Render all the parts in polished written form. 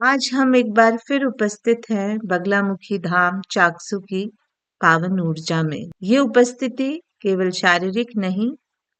आज हम एक बार फिर उपस्थित हैं बगलामुखी धाम चाकसू की पावन ऊर्जा में। ये उपस्थिति केवल शारीरिक नहीं,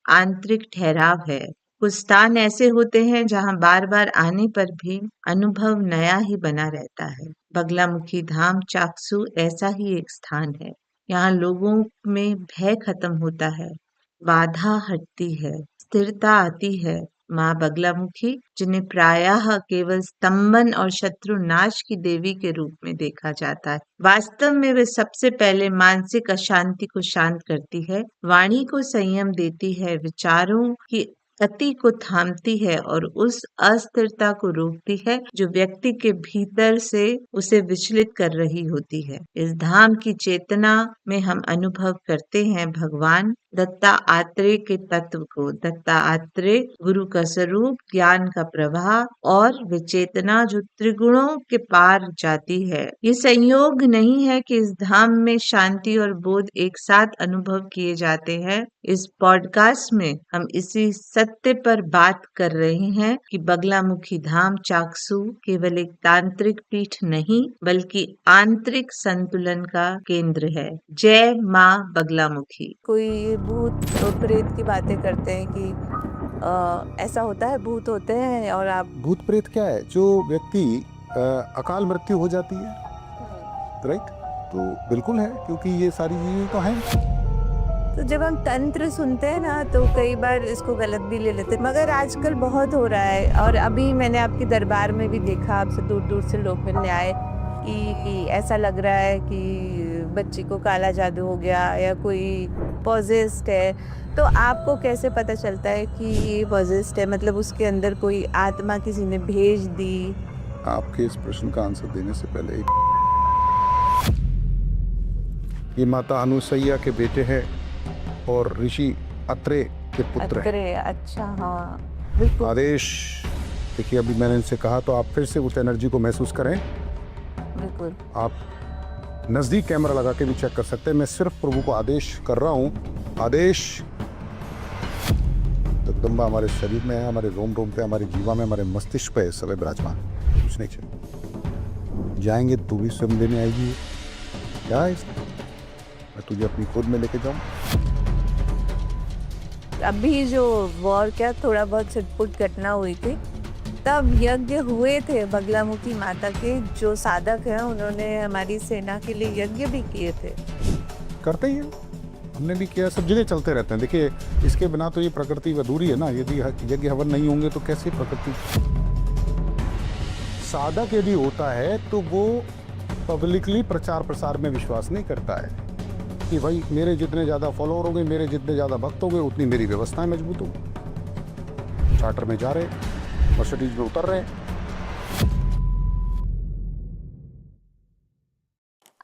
आंतरिक ठहराव है। कुछ स्थान ऐसे होते हैं जहां बार बार आने पर भी अनुभव नया ही बना रहता है। बगलामुखी धाम चाकसू ऐसा ही एक स्थान है। यहाँ लोगों में भय खत्म होता है, बाधा हटती है, स्थिरता आती है। माँ बगलामुखी, जिन्हें प्रायः केवल स्तंभन और शत्रुनाश की देवी के रूप में देखा जाता है, वास्तव में वे सबसे पहले मानसिक अशांति को शांत करती है, वाणी को संयम देती है, विचारों की गति को थामती है और उस अस्थिरता को रोकती है जो व्यक्ति के भीतर से उसे विचलित कर रही होती है। इस धाम की चेतना में हम अनुभव करते हैं भगवान दत्तात्रेय के तत्व को। दत्तात्रेय गुरु का स्वरूप, ज्ञान का प्रवाह और विचेतना जो त्रिगुणों के पार जाती है। ये संयोग नहीं है कि इस धाम में शांति और बोध एक साथ अनुभव किए जाते हैं। इस पॉडकास्ट में हम इसी सत्य पर बात कर रहे हैं कि बगलामुखी धाम चाकसू केवल एक तांत्रिक पीठ नहीं बल्कि आंतरिक संतुलन का केंद्र है। जय माँ बगलामुखी। कोई भूत और प्रेत की बातें करते हैं कि ऐसा होता है, भूत होते हैं और आप भूत प्रेत क्या है? जो व्यक्ति अकाल मृत्यु हो जाती है, राइट? तो बिल्कुल है, क्योंकि ये सारी चीजें तो हैं। तो जब हम तंत्र सुनते हैं ना तो कई बार इसको गलत भी ले लेते हैं, मगर आजकल बहुत हो रहा है। और अभी मैंने आपके दरबार में भी देखा, आपसे दूर दूर से लोग मिलने आए कि ऐसा लग रहा है कि बच्ची को काला जादू हो गया या कोई पॉजेस्ड है। तो आपको कैसे पता चलता है कि ये पॉजेस्ड है? मतलब उसके अंदर कोई आत्मा किसी ने भेज दी? आपके इस प्रश्न का आंसर देने से पहले ये माता अनुसैया के बेटे हैं और ऋषि अत्रे के पुत्र हैं। अरे अच्छा, हाँ बिल्कुल। आदेश देखिए, अभी मैंने इनसे कहा तो आप फिर से उस एनर्जी को महसूस करें। बिल्कुल। आप नजदीक कैमरा लगा के भी चेक कर सकते हैं। मैं सिर्फ प्रभु को आदेश कर रहा हूं। आदेश। जगदम्बा हमारे शरीर में है, हमारे रोम रोम पे, हमारे जीवा में, हमारे मस्तिष्क पे सब विराजमान। कुछ नहीं चाहिए। जाएंगे तो भी स्वयं लेने आएगी। क्या है इसमें? मैं तुझे अपनी खुद में लेके जाऊं। अभी जो वॉर क्या थोड़ा बहुत छिटपुट घटना हुई थी, तब यज्ञ हुए थे बगलामुखी माता के। जो साधक हैं उन्होंने हमारी सेना के लिए यज्ञ भी किए थे। करते ही हैं, हमने भी किया, सब जगह चलते रहते हैं। देखिए, इसके बिना तो ये प्रकृति अधूरी है ना। यदि यज्ञ हवन नहीं होंगे तो कैसे प्रकृति? साधक यदि होता है तो वो पब्लिकली प्रचार प्रसार में विश्वास नहीं करता है कि भाई मेरे जितने ज़्यादा फॉलोअर होंगे, मेरे जितने ज़्यादा भक्त होंगे, उतनी मेरी व्यवस्थाएं मजबूत होंगी। चार्टर में जा रहे, मर्सिडीज में उतर रहे।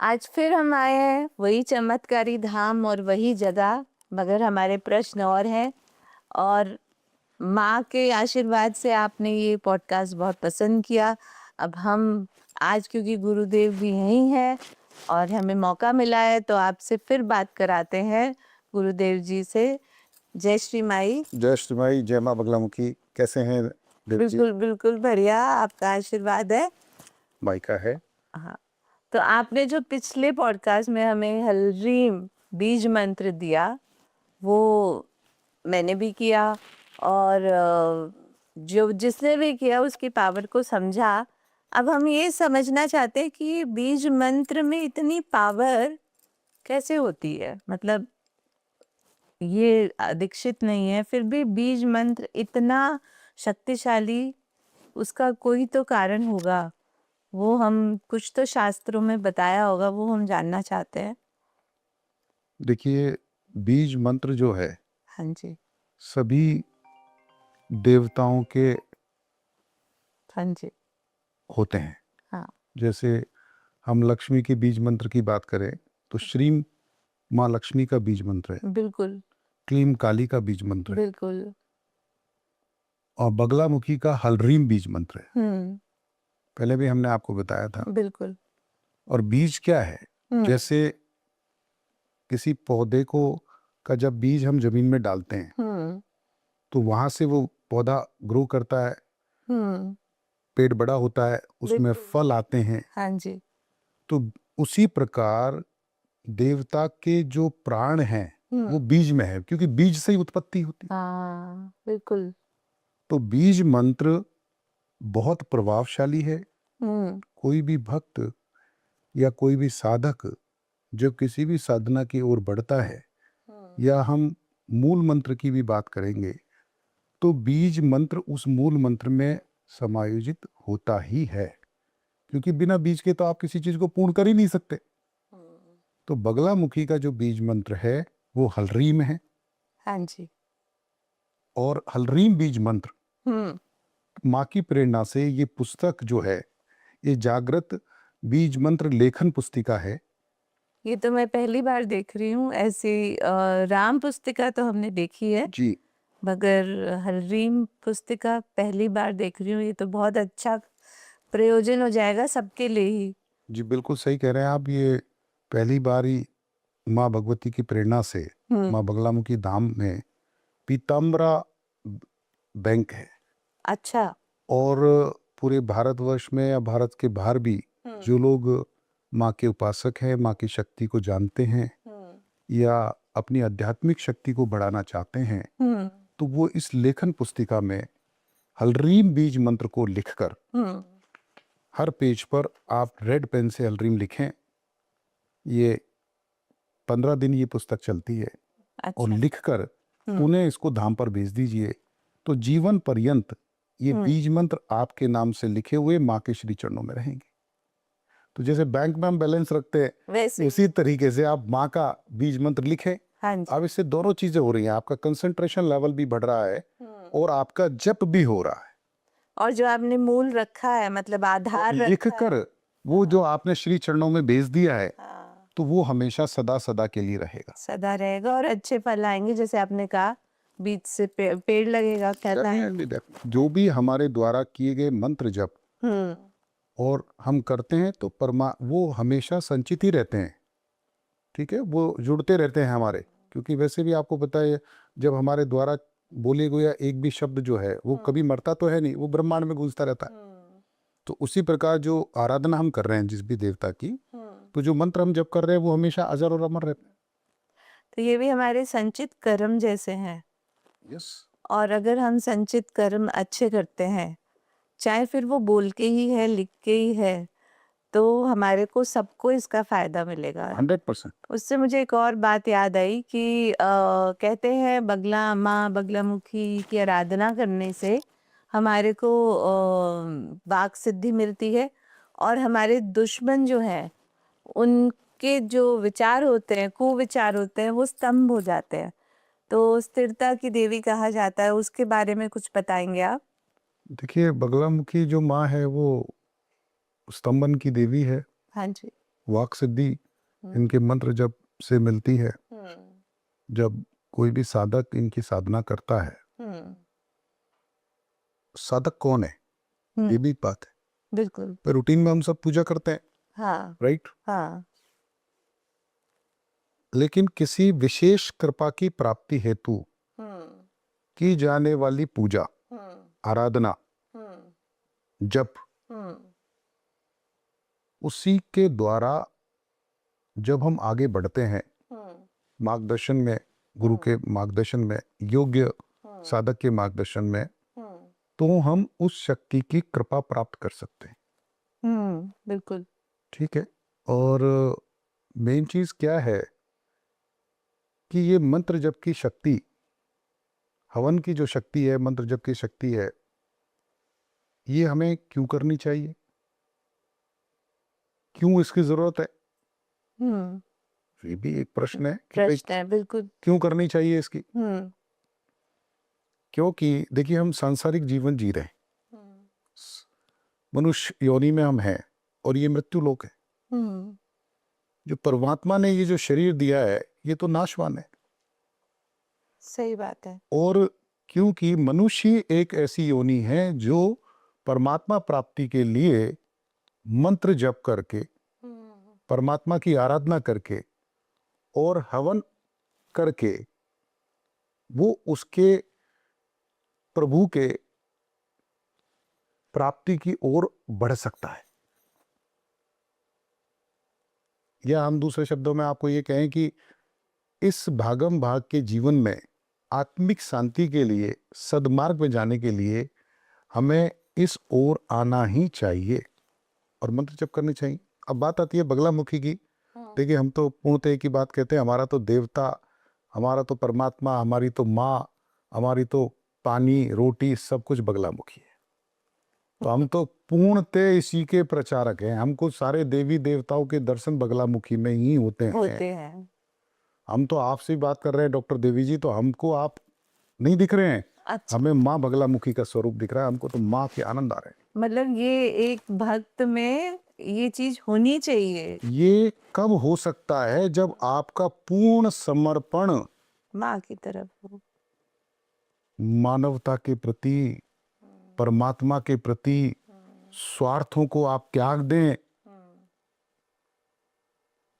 आज फिर हम आए हैं वही चमत्कारी धाम और वही जगह, मगर हमारे प्रश्न और हैं। और माँ के आशीर्वाद से आपने ये पॉडकास्ट बहुत पसंद किया। अब हम आज, क्योंकि गुरुदेव भी यहीं हैं और हमें मौका मिला है, तो आपसे फिर बात कराते हैं गुरुदेव जी से। जय श्री माई। जय श्री माई, जय माँ बगलामुखी। कैसे हैं देव जी? बिल्कुल बिल्कुल बढ़िया, आपका आशीर्वाद है। माई का है। हाँ, तो आपने जो पिछले पॉडकास्ट में हमें हलरीम बीज मंत्र दिया, वो मैंने भी किया और जो जिसने भी किया उसकी पावर को समझा। अब हम ये समझना चाहते हैं कि ये बीज मंत्र में इतनी पावर कैसे होती है। मतलब ये दीक्षित नहीं है, फिर भी बीज मंत्र इतना शक्तिशाली, उसका कोई तो कारण होगा। वो हम कुछ तो शास्त्रों में बताया होगा, वो हम जानना चाहते हैं। देखिए, बीज मंत्र जो है, हाँ जी। सभी देवताओं के हाँ जी। होते हैं। हाँ। जैसे हम लक्ष्मी के बीज मंत्र की बात करें तो श्रीम माँ लक्ष्मी का बीज मंत्र है, बिल्कुल क्लीम काली का बीज मंत्र है, बिल्कुल। और बगलामुखी का हलरीम बीज मंत्र है। हम्म। पहले भी हमने आपको बताया था। बिल्कुल। और बीज क्या है? जैसे किसी पौधे को का जब बीज हम जमीन में डालते हैं हम्म। तो वहां से वो पौधा ग्रो करता है, हम्म। पेड़ बड़ा होता है, उसमें बिल्कुल। फल आते हैं। हाँ जी। तो उसी प्रकार देवता के जो प्राण हैं वो हम्म। बीज में है, क्योंकि बीज से ही उत्पत्ति होती है। हाँ बिल्कुल। तो बीज मंत्र बहुत प्रभावशाली है। हम्म। कोई भी भक्त या कोई भी साधक जब किसी भी साधना की ओर बढ़ता है, या हम मूल मंत्र की भी बात करेंगे, तो बीज मंत्र उस मूल मंत्र में समायोजित होता ही है, क्योंकि बिना बीज के तो आप किसी चीज को पूर्ण कर ही नहीं सकते। तो बगलामुखी का जो बीज मंत्र है वो हलरीम है, हाँ जी। और हलरीम बीज मंत्र हम्म। माँ की प्रेरणा से ये पुस्तक जो है, ये जागृत बीज मंत्र लेखन पुस्तिका है। ये तो मैं पहली बार देख रही हूँ ऐसी। राम पुस्तिका तो हमने देखी है, जी मगर हलरीम पुस्तिका पहली बार देख रही हूँ। ये तो बहुत अच्छा प्रयोजन हो जाएगा सबके लिए ही। जी, बिल्कुल सही कह रहे हैं आप। ये पहली बार ही माँ भगवती की प्रेरणा से हम्म। माँ बगलामुखी धाम में पीताम्बरा बैंक है, अच्छा। और पूरे भारतवर्ष में या भारत के बाहर भी जो लोग माँ के उपासक हैं, माँ की शक्ति को जानते हैं, या अपनी आध्यात्मिक शक्ति को बढ़ाना चाहते हैं, हम्म। तो वो इस लेखन पुस्तिका में हलरीम बीज मंत्र को लिखकर, हम्म। हर पेज पर आप रेड पेन से हलरीम लिखें। ये 15 दिन ये पुस्तक चलती है, और अच्छा। लिखकर पुणे इसको धाम पर भेज दीजिए, तो जीवन पर्यंत ये बीज मंत्र आपके नाम से लिखे हुए माँ के श्री चरणों में रहेंगे। तो जैसे बैंक में हम बैलेंस रखते हैं, वैसे उसी तरीके से आप माँ का बीज मंत्र लिखें। हाँ जी। अब इससे दोनों चीजें हो रही हैं, आपका कंसंट्रेशन लेवल भी बढ़ रहा है और आपका जप भी हो रहा है। और जो आपने मूल रखा है, मतलब आधार लिख रखा है। कर वो जो आपने श्री चरणों में भेज दिया है, हाँ, तो वो हमेशा सदा सदा के लिए रहेगा। सदा रहेगा और अच्छे फल आएंगे। जैसे आपने कहा, बीज से पेड़ लगेगा, कहता है। जो भी हमारे द्वारा किए गए मंत्र जप हम्म। और हम करते हैं, तो वो हमेशा संचित ही रहते हैं। ठीक है, वो जुड़ते रहते हैं हमारे, क्योंकि वैसे भी आपको पता है, जब हमारे द्वारा बोले गया एक भी शब्द जो है वो कभी मरता तो है नहीं, वो ब्रह्मांड में गूंजता रहता है। तो उसी प्रकार जो आराधना हम कर रहे हैं जिस भी देवता की, तो जो मंत्र हम जप कर रहे हैं वो हमेशा अजर और अमर रहते हैं। तो ये भी हमारे संचित कर्म जैसे हैं। यस। और अगर हम संचित कर्म अच्छे करते हैं, चाहे फिर वो बोल के ही है, लिख के ही है, तो हमारे को सबको इसका फायदा मिलेगा। 100%। उससे मुझे एक और बात याद आई कि कहते हैं माँ बगलामुखी की आराधना करने से हमारे को वाक सिद्धि मिलती है, और हमारे दुश्मन जो हैं उनके जो विचार होते हैं, कुविचार होते हैं, वो स्तंभ हो जाते हैं। तो स्थिरता की देवी कहा जाता है, उसके बारे में कुछ बताएंगे आप? देखिए, बगलामुखी जो माँ है वो स्तंभन की देवी है। हाँ जी। वाक सिद्धि इनके मंत्र जब से मिलती है। जब कोई भी साधक इनकी साधना करता है, साधक कौन है ये भी एक बात है। बिल्कुल। पर रूटीन में हम सब पूजा करते हैं, हाँ। राइट। हाँ। लेकिन किसी विशेष कृपा की प्राप्ति हेतु की जाने वाली पूजा, आराधना, जप, उसी के द्वारा जब हम आगे बढ़ते हैं मार्गदर्शन में, गुरु के मार्गदर्शन में, योग्य साधक के मार्गदर्शन में, तो हम उस शक्ति की कृपा प्राप्त कर सकते हैं। बिल्कुल। ठीक है। और मेन चीज क्या है कि ये मंत्र जप की शक्ति, हवन की जो शक्ति है, मंत्र जप की शक्ति है, ये हमें क्यों करनी चाहिए, क्यों इसकी जरूरत है, ये भी एक प्रश्न है कि भाई प्रश्न है, बिल्कुल। क्यों करनी चाहिए इसकी। क्योंकि देखिए, हम सांसारिक जीवन जी रहे हैं, मनुष्य योनि में हम हैं, और ये मृत्यु लोक है। जो परमात्मा ने ये जो शरीर दिया है, ये तो नाशवान है। सही बात है। और क्योंकि मनुष्य एक ऐसी योनि है जो परमात्मा प्राप्ति के लिए मंत्र जप करके, परमात्मा की आराधना करके और हवन करके वो उसके प्रभु के प्राप्ति की ओर बढ़ सकता है। या हम दूसरे शब्दों में आपको ये कहें कि इस भागम भाग के जीवन में आत्मिक शांति के लिए, सद्मार्ग में जाने के लिए हमें इस ओर आना ही चाहिए और मंत्र जप करनी चाहिए। अब बात आती है बगलामुखी की। देखिए, हम तो पूर्णतः की बात कहते हैं, हमारा तो देवता, हमारा तो परमात्मा, हमारी तो माँ, हमारी तो पानी, रोटी, सब कुछ बगलामुखी है। तो हम तो पूर्णतः इसी के प्रचारक हैं। हमको सारे देवी देवताओं के दर्शन बगलामुखी में ही होते हैं। हम तो आपसे बात कर रहे हैं डॉक्टर देवी जी, तो हमको आप नहीं दिख रहे हैं। अच्छा। हमें माँ बगलामुखी का स्वरूप दिख रहा है, हमको तो माँ के आनंद आ रहे हैं। मतलब ये एक भक्त में ये चीज होनी चाहिए। ये कब हो सकता है? जब आपका पूर्ण समर्पण माँ की तरफ हो, मानवता के प्रति, परमात्मा के प्रति, स्वार्थों को आप त्याग दें।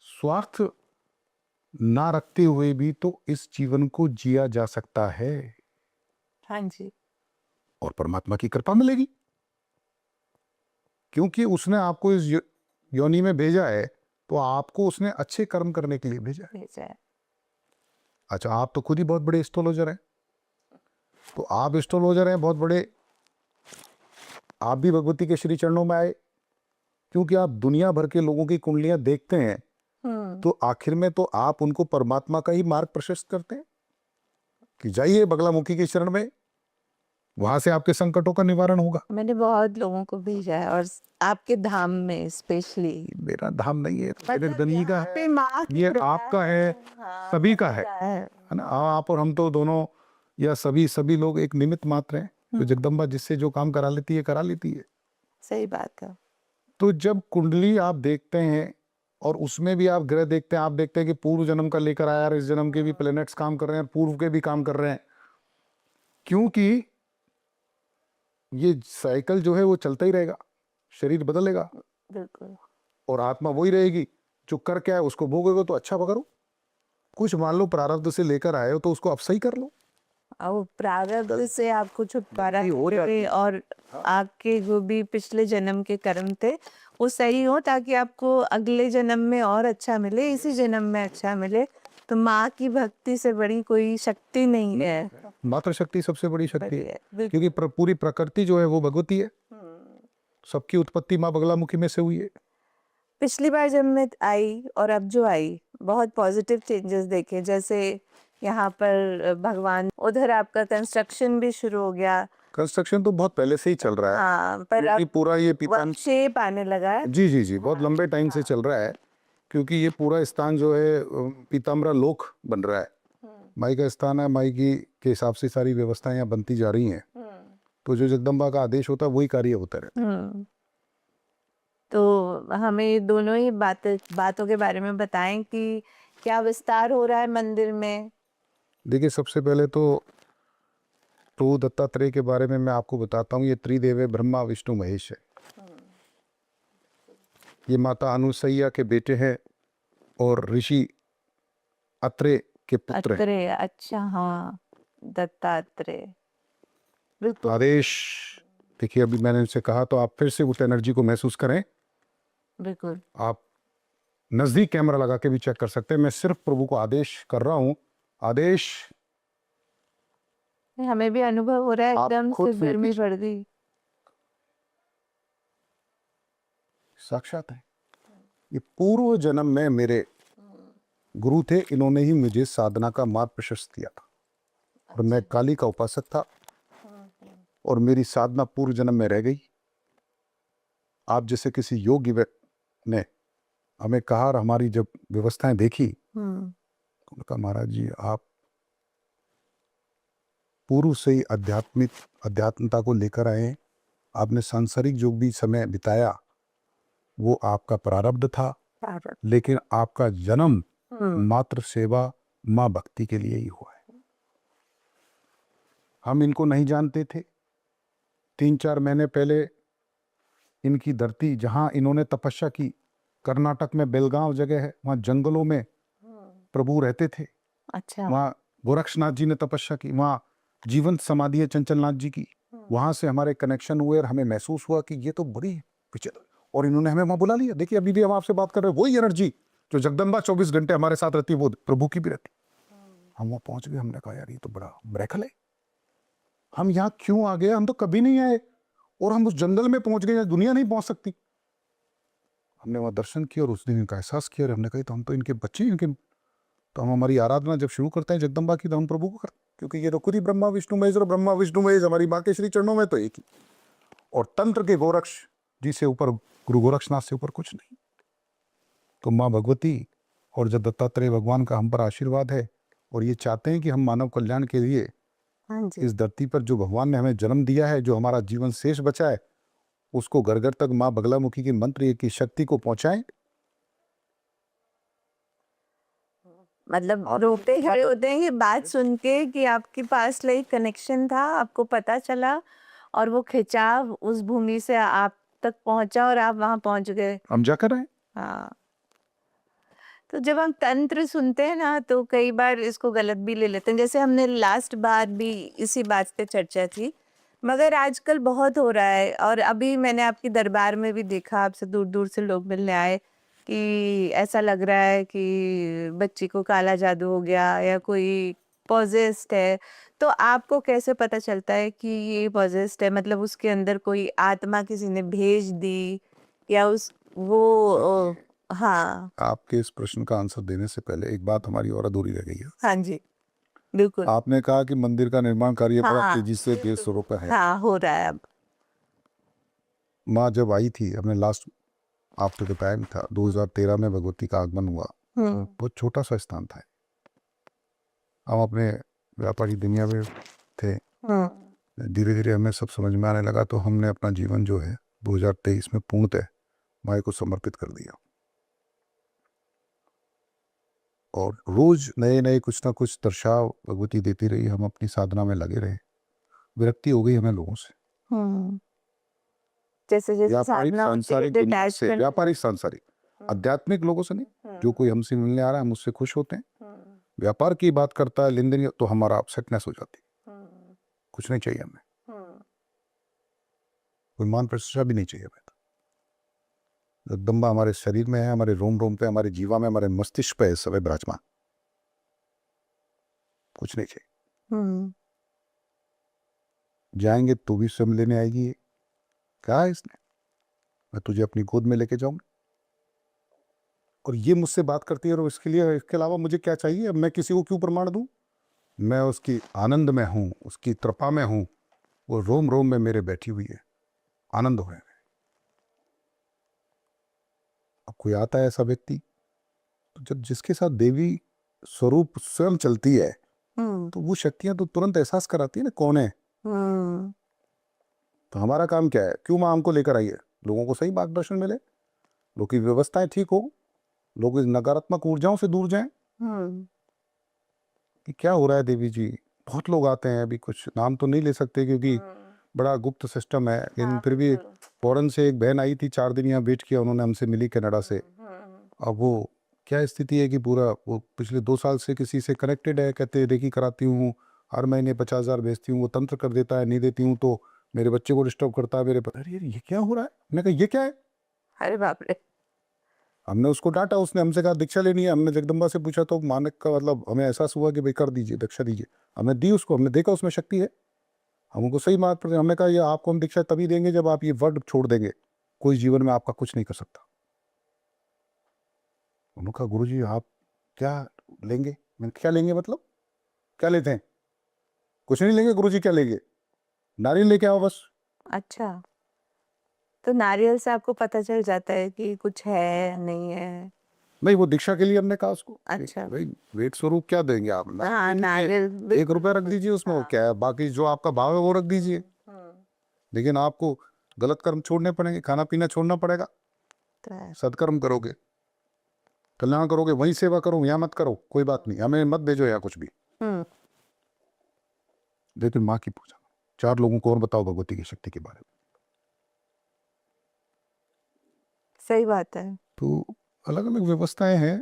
स्वार्थ ना रखते हुए भी तो इस जीवन को जिया जा सकता है। हाँ जी। और परमात्मा की कृपा मिलेगी, क्योंकि उसने आपको इस योनि में भेजा है, तो आपको उसने अच्छे कर्म करने के लिए भेजा है। अच्छा, आप तो खुद ही बहुत बड़े एस्ट्रोलॉजर हैं, तो आप एस्ट्रोलॉजर हैं बहुत बड़े, आप भी भगवती के श्री चरणों में आए, क्योंकि आप दुनिया भर के लोगों की कुंडलियां देखते हैं, तो आखिर में तो आप उनको परमात्मा का ही मार्ग प्रशस्त करते हैं कि जाइए बगलामुखी के शरण में, वहां से आपके संकटों का निवारण होगा। मैंने बहुत लोगों को भेजा है, और आपके धाम में स्पेशली। मेरा धाम नहीं है, मेरे दनी का है, माँ की ये कृपा आपका है, हाँ, सभी का है है। ना। आप और हम तो दोनों, या सभी लोग एक निमित्त मात्र हैं। तो जगदम्बा जिससे जो काम करा लेती है, करा लेती है। सही बात है। तो जब कुंडली आप देखते हैं और उसमें भी आप ग्रह देखते हैं, आप देखते हैं कि पूर्व जन्म का लेकर आया, इस जन्म के भी प्लैनेट्स काम कर रहे हैं, पूर्व के भी काम कर रहे हैं, क्योंकि ये साइकिल जो है वो चलता ही रहेगा। शरीर बदलेगा, बिल्कुल। और आत्मा वही रहेगी। जो कर क्या है उसको भोगोगे, तो अच्छा करो। कुछ मान लो प्रारब्ध से लेकर आए हो, तो उसको अब सही कर लो। और प्रारब्ध से आपको छुटकारा मिले, और आपके जो भी पिछले जन्म के कर्म थे वो सही हो, ताकि आपको अगले जन्म में और अच्छा मिले, इसी जन्म में अच्छा मिले। तो माँ की भक्ति से बड़ी कोई शक्ति नहीं है। मात्र शक्ति सबसे बड़ी शक्ति है, बिल्कुल। क्योंकि पूरी प्रकृति जो है वो भगवती है। सबकी उत्पत्ति माँ बगलामुखी में से हुई है। पिछली बार जब मैं आई और अब जो आई, बहुत पॉजिटिव चेंजेस देखे। जैसे यहाँ पर भगवान, उधर आपका कंस्ट्रक्शन भी शुरू हो गया। कंस्ट्रक्शन तो बहुत पहले से ही चल रहा है। हाँ, पर क्योंकि अब पूरा ये पीताम्बर शेप आने लगा है। जी बहुत लंबे टाइम से चल रहा है, क्योंकि ये पूरा स्थान जो है पीताम्बरा लोक बन रहा है। माई का स्थान है, माई की के हिसाब से सारी व्यवस्थाएं यहाँ बनती जा रही हैं। तो जो जगदम्बा का आदेश होता है वही कार्य होता रहता है। तो हमें दोनों ही बातों के बारे में बताएं कि क्या विस्तार हो रहा है मंदिर में। देखिए, सबसे पहले तो प्रभु दत्तात्रेय के बारे में मैं आपको बताता हूँ। ये त्रिदेव है, ब्रह्मा विष्णु महेश है। ये माता अनुसैया के बेटे हैं और ऋषि अत्रेय के पुत्र हैं। अत्रेय, अच्छा, हाँ, दत्तात्रेय, बिल्कुल। आदेश, देखिए अभी मैंने उनसे कहा, तो आप फिर से उस एनर्जी को महसूस करें। बिल्कुल। आप नजदीक कैमरा लगा के भी चेक कर सकते हैं। मैं सिर्फ प्रभु को आदेश कर रहा हूँ। आदेश, हमें भी अनुभव हो रहा है, एकदम से गर्मी बढ़ गई। साक्षात है। ये पूर्व जन्म में मेरे गुरु थे, इन्होंने ही मुझे साधना का मार्ग प्रशस्त किया था। और मैं काली का उपासक था, और मेरी साधना पूर्व जन्म में रह गई। आप जैसे किसी योगी व्यक्ति ने हमें कहा और हमारी जब व्यवस्थाएं देखी, उन्होंने कहा महाराज जी, आप पूर्व से ही अध्यात्मता को लेकर आए। आपने सांसारिक जो भी समय बिताया वो आपका प्रारब्ध था, लेकिन आपका जन्म मात्र सेवा, माँ भक्ति के लिए ही हुआ है। हम इनको नहीं जानते थे। 3-4 महीने पहले इनकी धरती, जहाँ इन्होंने तपस्या की, कर्नाटक में बेलगांव जगह है, वहाँ जंगलों में प्रभु रहते थे। अच्छा। वहाँ गोरक्षनाथ जी ने तपस्या की, वहाँ जीवंत समाधि है चंचलनाथ जी की। वहां से हमारे कनेक्शन हुए और हमें महसूस हुआ कि ये तो बड़ी विचित्र, और इन्होंने हमें वहां बुला लिया। देखिए अभी भी हम आपसे बात कर रहे हैं, वही एनर्जी जो जगदम्बा 24 घंटे हमारे साथ रहती है वो प्रभु की भी रहती। हम वहां पहुंच गए, हमने कहा यार ये तो बड़ा मिरेकल है, हम यहाँ क्यों आ गए, हम तो कभी नहीं आए, और हम उस जंगल में पहुंच गए, दुनिया नहीं पहुंच सकती। हमने वहां दर्शन किया और उस दिन इनका एहसास किया, और हमने कहा तो हम तो इनके बच्चे हैं, इनके, तो हम हमारी आराधना जब शुरू करते हैं जगदम्बा की तो हम प्रभु को करते हैं, क्योंकि ये तो खुद ही ब्रह्मा विष्णु महेश, और ब्रह्मा विष्णु महेश हमारी माँ के श्री चरणों में तो एक ही, और तंत्र के गोरक्ष जी से ऊपर, गुरु गोरक्षनाथ से ऊपर कुछ नहीं। तो माँ भगवती और जब दत्तात्रेय भगवान का हम पर आशीर्वाद है, और ये चाहते हैं कि हम मानव कल्याण के लिए हाँ जी। इस धरती पर जो भगवान ने हमें जन्म दिया है, जो हमारा जीवन शेष बचा है, उसको घर घर तक माँ बगलामुखी की मंत्र की शक्ति को पहुंचाएं। मतलब रोते खड़े होते हैं ये बात सुन के कि आपके पास लाइक कनेक्शन था, आपको पता चला और वो खिंचाव उस भूमि से आप तक पहुंचा और आप वहां पहुंच गए। हम जाकर आए। हाँ, तो जब हम तंत्र सुनते हैं ना तो कई बार इसको गलत भी ले लेते हैं, जैसे हमने लास्ट बार भी इसी बात पे चर्चा थी, मगर आजकल बहुत हो रहा है। और अभी मैंने आपकी दरबार में भी देखा, आपसे दूर दूर से लोग मिलने आए कि ऐसा लग रहा है कि बच्ची को काला जादू हो गया या कोई पॉजेस्ड है। तो आपको कैसे पता चलता है कि ये पॉजेस्ड है, मतलब उसके अंदर कोई आत्मा किसी ने भेज दी या उस वो हाँ आपके इस प्रश्न का आंसर देने से पहले एक बात हमारी और अधूरी रह गई है। हाँ जी, बिल्कुल। आपने कहा कि मंदिर का निर्माण कार्य बड़ा हाँ, तेजी से तेज स्वरूप पर है। हाँ, हो रहा है अब। माँ जब आई थी, हमने लास्ट आफ्टर द टाइम था 2013 में भगवती का आगमन हुआ, बहुत छोटा सा स्थान था, हम अपने व्यापारी दुनिया में थे। धीरे धीरे हमें सब समझ में आने लगा, तो हमने अपना जीवन जो है 2023 में पूर्णतः माँ को समर्पित कर दिया, और रोज नए नए कुछ ना कुछ दर्शाव भगवती देती रही, हम अपनी साधना में लगे रहे। विरक्ति हो गई हमें लोगों से, जैसे जैसे व्यापारिक साधना होती है, सांसारिक दुनिया से, detachment। व्यापारिक सांसारिक, आध्यात्मिक लोगों से नहीं। जो कोई हमसे मिलने आ रहा है हम उससे खुश होते हैं, व्यापार की बात करता है, लेन देन, तो हमारा अपसेटनेस हो जाती है। कुछ नहीं चाहिए हमें, कोई मान प्रतिष्ठा भी नहीं चाहिए हमें। जगदम्बा हमारे शरीर में है, हमारे रोम रोम पे, हमारे जीवा में, हमारे मस्तिष्क पे सब विराजमान, कुछ नहीं चाहिए। जाएंगे तो भी स्वयं लेने आएगी, क्या है इसने, मैं तुझे अपनी गोद में लेके जाऊंगा, और ये मुझसे बात करती है, और इसके लिए, इसके अलावा मुझे क्या चाहिए, अब मैं किसी को क्यों प्रमाण दूं, मैं उसकी आनंद में हूं, उसकी कृपा में हूं, वो रोम रोम में मेरे बैठी हुई है, आनंद हो रहा है। अब कोई आता है ऐसा व्यक्ति, तो जब जिसके साथ देवी स्वरूप स्वयं चलती है, तो वो शक्तियां तो तुरंत एहसास कराती है ना कौन है। तो हमारा काम क्या है, क्यों माँ हमको लेकर आई है, लोगों को सही मार्गदर्शन मिले, लोगों की व्यवस्थाएं ठीक हो, लोग इस नकारात्मक ऊर्जाओं से दूर जाएं। कि क्या हो रहा है देवी जी, बहुत लोग आते हैं, अभी कुछ नाम तो नहीं ले सकते क्योंकि बड़ा गुप्त सिस्टम है, लेकिन फिर भी फॉरेन से एक बहन आई थी, 4 दिन यहाँ वेट किया, उन्होंने हमसे मिली कनाडा से। अब वो क्या स्थिति है कि पूरा वो पिछले 2 साल से किसी से कनेक्टेड है, कहते हैं रेकी कराती हूँ, हर महीने 50,000 भेजती हूँ, वो तंत्र कर देता है, नहीं देती हूँ तो मेरे बच्चे को डिस्टर्ब करता है, मेरे अरे ये क्या हो रहा है, मैंने कहा ये क्या है। अरे बाप रे। हमने उसको डांटा, उसने हमसे कहा दीक्षा लेनी है, हमने जगदम्बा से पूछा तो मानक का मतलब हमें एहसास हुआ कि भाई कर दीजिए, दीक्षा दीजिए, हमने दी उसको, हमने देखा उसमें शक्ति है, हम उनको सही मार्ग पर, हमने कहा ये आपको हम दीक्षा तभी देंगे जब आप ये वर्ड छोड़ देंगे, कोई जीवन में आपका कुछ नहीं कर सकता। उन्होंने कहा गुरुजी आप क्या लेंगे, मैंने क्या लेंगे मतलब, क्या लेते हैं, कुछ नहीं लेंगे गुरुजी, क्या लेंगे, नारियल लेके आओ बस। अच्छा, तो नारियल से आपको पता चल जाता है कि कुछ है नहीं है। नहीं वो दीक्षा के लिए हमने कहा उसको, अच्छा। भाई वेट स्वरूप क्या देंगे आप, हाँ, नारियल 1 रुपया रख दीजिए उसमें, वो क्या है, बाकी जो आपका भाव है वो रख दीजिए, लेकिन आपको गलत कर्म छोड़ने पड़ेंगे, खाना पीना छोड़ना पड़ेगा, सत्कर्म करोगे, कल्याण करोगे, वहीं सेवा करो, यहाँ मत करो, कोई बात नहीं, हमें मत भेजो यहाँ कुछ भी। लेकिन माँ की पूजा, 4 लोगों को और बताओ भगवती की शक्ति के बारे में। सही बात है। तो अलग अलग व्यवस्थाएं हैं।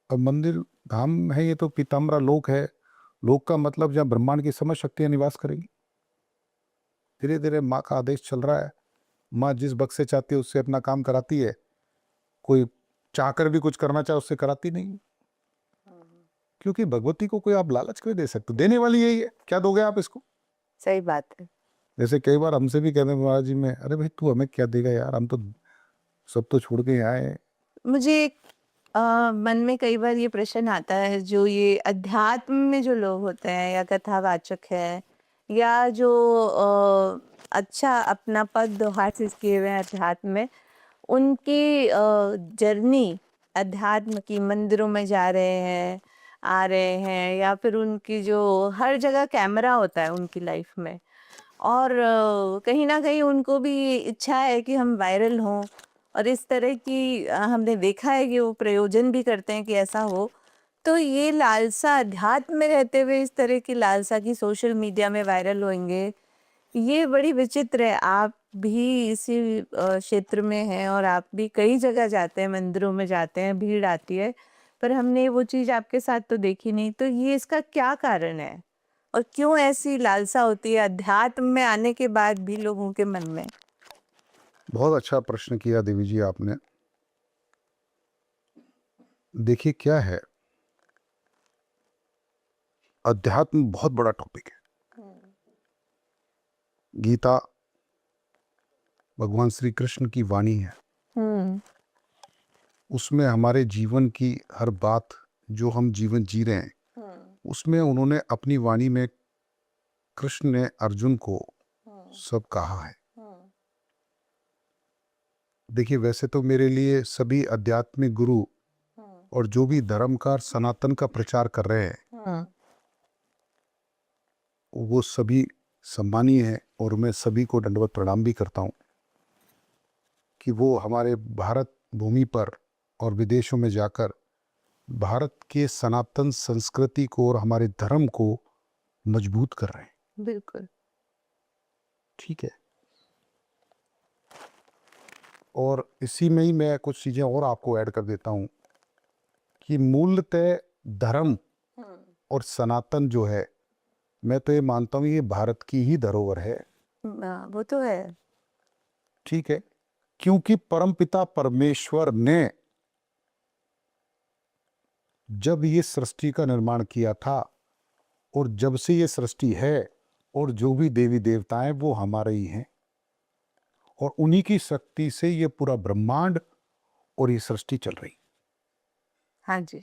अब मंदिर धाम है, ये तो पीताम्बरा लोक है, लोक का मतलब जहाँ ब्रह्मांड की समस्त शक्तियां निवास करेंगी। धीरे धीरे माँ का आदेश चल रहा है। माँ जिस वक्त से चाहती है उससे अपना काम कराती है, कोई चाहकर भी कुछ करना चाहे उससे कराती नहीं, क्योंकि भगवती को कोई आप लालच क्यों दे सकते हो? देने वाली यही है, क्या दोगे आप इसको? सही बात है। जैसे कई बार हमसे भी कहते हैं महाराज जी में, अरे भाई तू हमें क्या देगा यार, हम तो सब तो छोड़ के यहाँ आए। मुझे मन में कई बार ये प्रश्न आता है, जो ये अध्यात्म में जो लोग होते हैं या कथावाचक है या जो अच्छा अपना पद हासिल किए हुए हैं अध्यात्म में, उनकी जर्नी अध्यात्म की, मंदिरों में जा रहे हैं, आ रहे हैं, या फिर उनकी जो हर जगह कैमरा होता है उनकी लाइफ में, और कहीं ना कहीं उनको भी इच्छा है कि हम वायरल हों, और इस तरह की हमने देखा है कि वो प्रयोजन भी करते हैं कि ऐसा हो। तो ये लालसा, अध्यात्म में रहते हुए इस तरह की लालसा कि सोशल मीडिया में वायरल होंगे, ये बड़ी विचित्र है। आप भी इसी क्षेत्र में हैं और आप भी कई जगह जाते हैं, मंदिरों में जाते हैं, भीड़ आती है, पर हमने वो चीज़ आपके साथ तो देखी नहीं। तो ये इसका क्या कारण है और क्यों ऐसी लालसा होती है अध्यात्म में आने के बाद भी लोगों के मन में? बहुत अच्छा प्रश्न किया देवी जी आपने। देखिए क्या है, अध्यात्म बहुत बड़ा टॉपिक है। गीता भगवान श्री कृष्ण की वाणी है, उसमें हमारे जीवन की हर बात, जो हम जीवन जी रहे हैं, उसमें उन्होंने अपनी वाणी में, कृष्ण ने अर्जुन को सब कहा है। देखिए वैसे तो मेरे लिए सभी आध्यात्मिक गुरु और जो भी धर्मकार सनातन का प्रचार कर रहे हैं, वो सभी सम्मानीय है, और मैं सभी को दंडवत प्रणाम भी करता हूँ कि वो हमारे भारत भूमि पर और विदेशों में जाकर भारत के सनातन संस्कृति को और हमारे धर्म को मजबूत कर रहे हैं। बिल्कुल ठीक है, और इसी में ही मैं कुछ चीज़ें और आपको ऐड कर देता हूँ कि मूलतः धर्म और सनातन जो है, मैं तो ये मानता हूँ ये भारत की ही धरोहर है। वो तो है। ठीक है, क्योंकि परमपिता परमेश्वर ने जब ये सृष्टि का निर्माण किया था, और जब से ये सृष्टि है, और जो भी देवी देवता हैं वो हमारे ही हैं, और उन्हीं की शक्ति से ये पूरा ब्रह्मांड और ये सृष्टि चल रही। हाँ जी।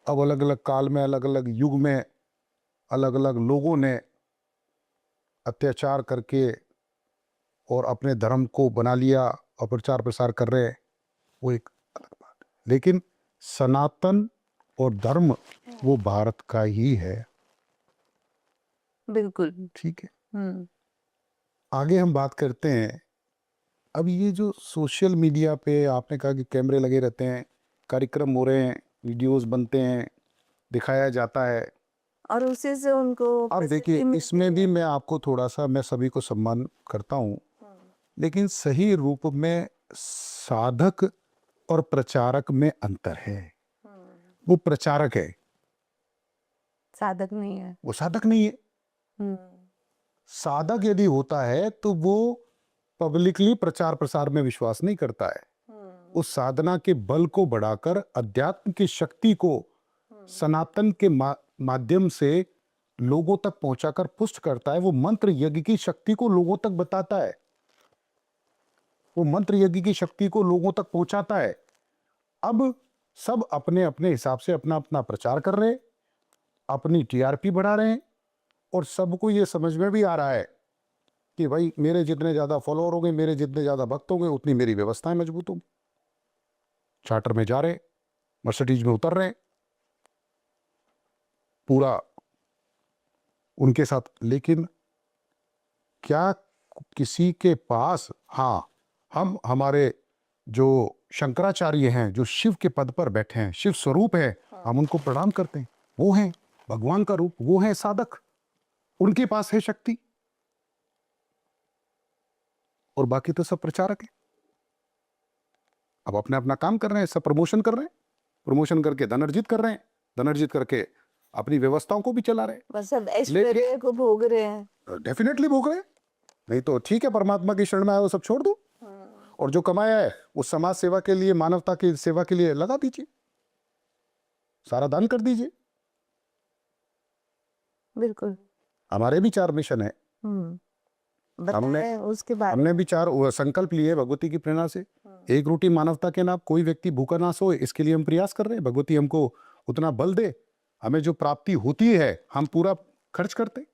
अब अलग अलग काल में, अलग अलग युग में, अलग अलग लोगों ने अत्याचार करके और अपने धर्म को बना लिया और प्रचार प्रसार कर रहे हैं, वो एक अलग बात है। लेकिन सनातन और धर्म वो भारत का ही है। बिल्कुल। ठीक है, आगे हम बात करते हैं। अब ये जो सोशल मीडिया पे आपने कहा कि कैमरे लगे रहते हैं, कार्यक्रम हो रहे हैं, वीडियोस बनते हैं, दिखाया जाता है, और उसी से उनको अब देखिए इसमें भी मैं आपको थोड़ा सा, मैं सभी को सम्मान करता हूँ, लेकिन सही रूप में साधक और प्रचारक में अंतर है। वो प्रचारक है, साधक नहीं है। वो साधक नहीं है। साधक यदि होता है तो वो पब्लिकली प्रचार प्रसार में विश्वास नहीं करता है, उस साधना के बल को बढ़ाकर अध्यात्म की शक्ति को सनातन के माध्यम से लोगों तक पहुंचाकर पुष्ट करता है। वो मंत्र यज्ञ की शक्ति को लोगों तक बताता है, वो मंत्र यज्ञ की शक्ति को लोगों तक पहुंचाता है। अब सब अपने अपने हिसाब से अपना अपना प्रचार कर रहे हैं, अपनी टीआरपी बढ़ा रहे हैं, और सबको ये समझ में भी आ रहा है कि भाई मेरे जितने ज्यादा फॉलोअर हो गए, मेरे जितने ज्यादा भक्त हो गए, उतनी मेरी व्यवस्थाएं मजबूत होंगी। चार्टर में जा रहे, मर्सिडीज में उतर रहे, पूरा उनके साथ। लेकिन क्या किसी के पास, हाँ, हम हमारे जो शंकराचार्य हैं, जो शिव के पद पर बैठे हैं, शिव स्वरूप है, हम उनको प्रणाम करते हैं, वो हैं भगवान का रूप, वो हैं साधक, उनके पास है शक्ति, और बाकी तो सब प्रचारक है। अब अपना अपना काम कर रहे हैं, सब प्रमोशन कर रहे हैं, प्रमोशन करके धन अर्जित कर रहे हैं, धन अर्जित करके अपनी व्यवस्थाओं को भी चला रहे बस अब ऐश्वर्य को भोग रहे हैं। हैं, डेफिनेटली भोग रहे हैं। नहीं तो ठीक है, परमात्मा की शरण में आए वो सब छोड़ दो, और जो कमाया है वो समाज सेवा के लिए, मानवता की सेवा के लिए लगा दीजिए, सारा दान कर दीजिए। बिल्कुल। हमारे भी 4 मिशन है, बताएं उसके बाद। हमने भी 4 संकल्प लिए भगवती की प्रेरणा से। एक रोटी मानवता के नाम, कोई व्यक्ति भूखा ना सोए, इसके लिए हम प्रयास कर रहे हैं। भगवती हमको उतना बल दे, हमें जो प्राप्ति होती है हम पूरा खर्च करते हैं।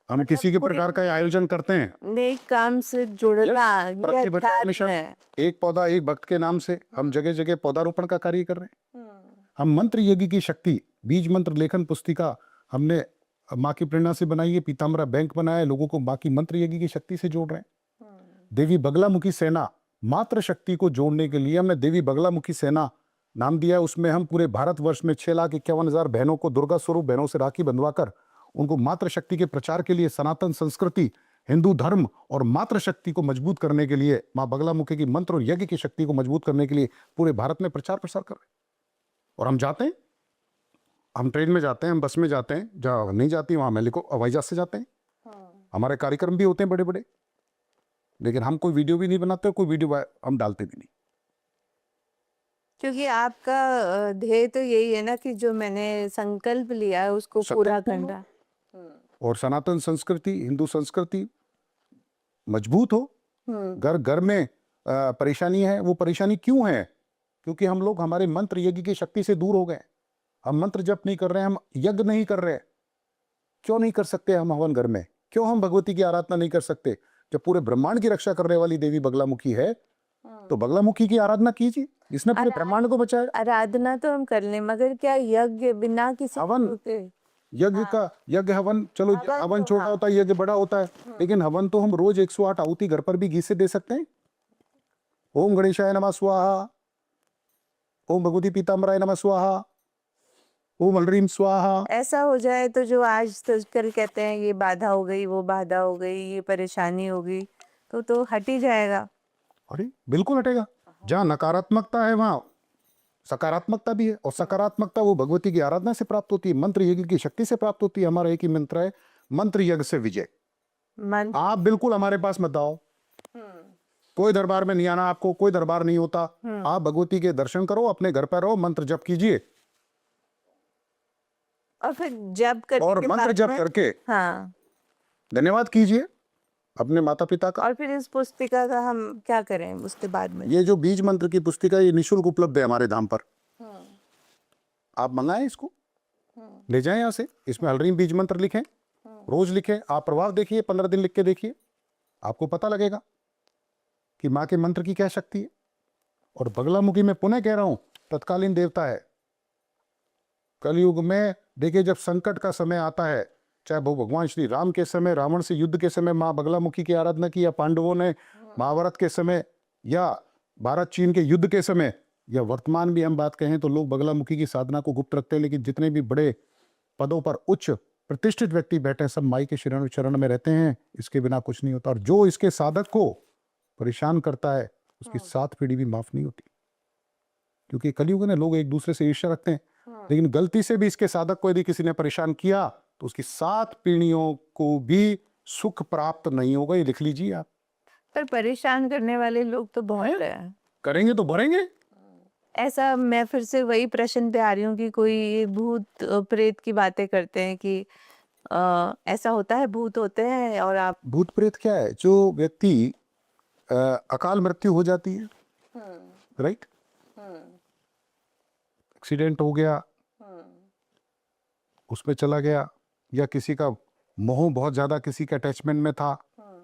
हम किसी के प्रकार का आयोजन करते हैं, नेक काम से जुड़ना ये प्रति बच्चा अध्यात्म मिशन, है। एक पौधा एक भक्त के नाम से हम जगह जगह पौधारोपण का कार्य कर रहे हैं। हम मंत्र यज्ञ की शक्ति, बीज मंत्र लेखन पुस्तिका हमने माँ की प्रेरणा से बनाई है। पीताम्बरा बैंक बनाया है, लोगों को माँ की मंत्र यज्ञ की शक्ति से जोड़ रहे हैं। देवी बगलामुखी सेना, मात्र शक्ति को जोड़ने के लिए हमने देवी बगलामुखी सेना नाम दिया है। उसमें हम पूरे भारतवर्ष में 6,51,000 बहनों को, दुर्गा स्वरूप बहनों से राखी बंधवाकर उनको मातृ शक्ति के प्रचार के लिए, सनातन संस्कृति, हिंदू धर्म और मातृ शक्ति को मजबूत करने के लिए, माँ बगलामुखी की मंत्र और यज्ञ की शक्ति को मजबूत करने के लिए पूरे भारत में प्रचार प्रसार कर रहे हैं। और हम जाते हैं, हम ट्रेन में जाते हैं, हम बस में जाते हैं, जहाँ नहीं जाती वहाँ मेलिको हवाई जहाज से जाते हैं। हमारे कार्यक्रम भी होते हैं बड़े बड़े, लेकिन हम कोई वीडियो भी नहीं बनाते, कोई वीडियो हम डालते भी नहीं। क्योंकि आपका ध्येय तो यही है ना कि जो मैंने संकल्प लिया है उसको पूरा करना। और सनातन संस्कृति, हिंदू संस्कृति मजबूत हो। घर घर में परेशानी है, वो परेशानी क्यों है? क्योंकि हम लोग हमारे मंत्र यज्ञ की शक्ति से दूर हो गए। हम मंत्र जप नहीं कर रहे हैं, हम यज्ञ नहीं कर रहे। क्यों नहीं कर सकते हम हवन घर में? क्यों हम भगवती की आराधना नहीं कर सकते? जब पूरे ब्रह्मांड की रक्षा करने वाली देवी बगलामुखी है, तो बगलामुखी की आराधना कीजिए, इसने पूरे ब्रह्मांड को बचाया। आराधना तो हम कर लें, मगर क्या यज्ञ बिना किसी हवन, यज्ञ का यज्ञ हवन, चलो हवन छोटा होता है, यज्ञ बड़ा होता है, लेकिन हवन तो हम रोज 108 आहुति घर पर भी घी से दे सकते हैं। ओम गणेशाय नमः स्वाहा, ओम भगवती पीताम्बराय नमः स्वाहा, ओम अलरीम स्वाहा। ऐसा हो जाए तो जो आज कल कहते हैं ये बाधा हो गई, वो बाधा हो गई, ये परेशानी हो गई, तो हट ही जाएगा। अरे बिल्कुल हटेगा। जहाँ नकारात्मकता है वहाँ सकारात्मकता भी है, और सकारात्मकता वो भगवती की आराधना से प्राप्त होती है, मंत्र यज्ञ की शक्ति से प्राप्त होती है। हमारा एक ही मंत्र है, मंत्र यज्ञ से विजय। आप बिल्कुल हमारे पास मत आओ, कोई दरबार में नहीं आना आपको, कोई दरबार नहीं होता। आप भगवती के दर्शन करो, अपने घर पर रहो, मंत्र जप कीजिए, और फिर जप करके, और मंत्र जप करके धन्यवाद कीजिए अपने माता पिता का। और फिर इस पुस्तिका का हम क्या करें उसके बाद में? ये जो बीज मंत्र की पुस्तिका, ये निःशुल्क उपलब्ध है हमारे धाम पर। आप मंगाएं इसको, ले जाएं यहाँ से। इसमें अलरीम बीज मंत्र लिखें, रोज लिखें, आप प्रभाव देखिए, 15 दिन लिख के देखिए, आपको पता लगेगा कि माँ के मंत्र की क्या शक्ति है। और बगलामुखी में पुनः कह रहा हूं, तत्कालीन देवता है। कलयुग में देखिए, जब संकट का समय आता है, चाहे वो भगवान श्री राम के समय, रावण से युद्ध के समय माँ बगलामुखी की आराधना की, या पांडवों ने महाभारत के समय, या भारत चीन के युद्ध के समय, या वर्तमान भी हम बात कहें तो लोग बगलामुखी की साधना को गुप्त रखते हैं। लेकिन जितने भी बड़े पदों पर उच्च प्रतिष्ठित व्यक्ति बैठे हैं, सब माई के शरण में रहते हैं। इसके बिना कुछ नहीं होता। और जो इसके साधक को परेशान करता है, उसकी 7 पीढ़ी भी माफ नहीं होती। क्योंकि कलयुग में लोग एक दूसरे से ईर्ष्या रखते हैं, लेकिन गलती से भी इसके साधक को यदि किसी ने परेशान किया तो उसकी 7 पीढ़ियों को भी सुख प्राप्त नहीं होगा। ये लिख लीजिए आप। पर परेशान करने वाले लोग तो बहुत हैं। करेंगे तो भरेंगे। ऐसा मैं फिर से वही प्रश्न पे आ रही हूँ कि कोई भूत प्रेत की बातें करते हैं कि ऐसा होता है, भूत होते हैं। और आप, भूत प्रेत क्या है? जो व्यक्ति अकाल मृत्यु हो जाती है, राइट, एक्सीडेंट हो गया, उसमें चला गया, या किसी का मोह बहुत ज्यादा किसी के अटैचमेंट में था,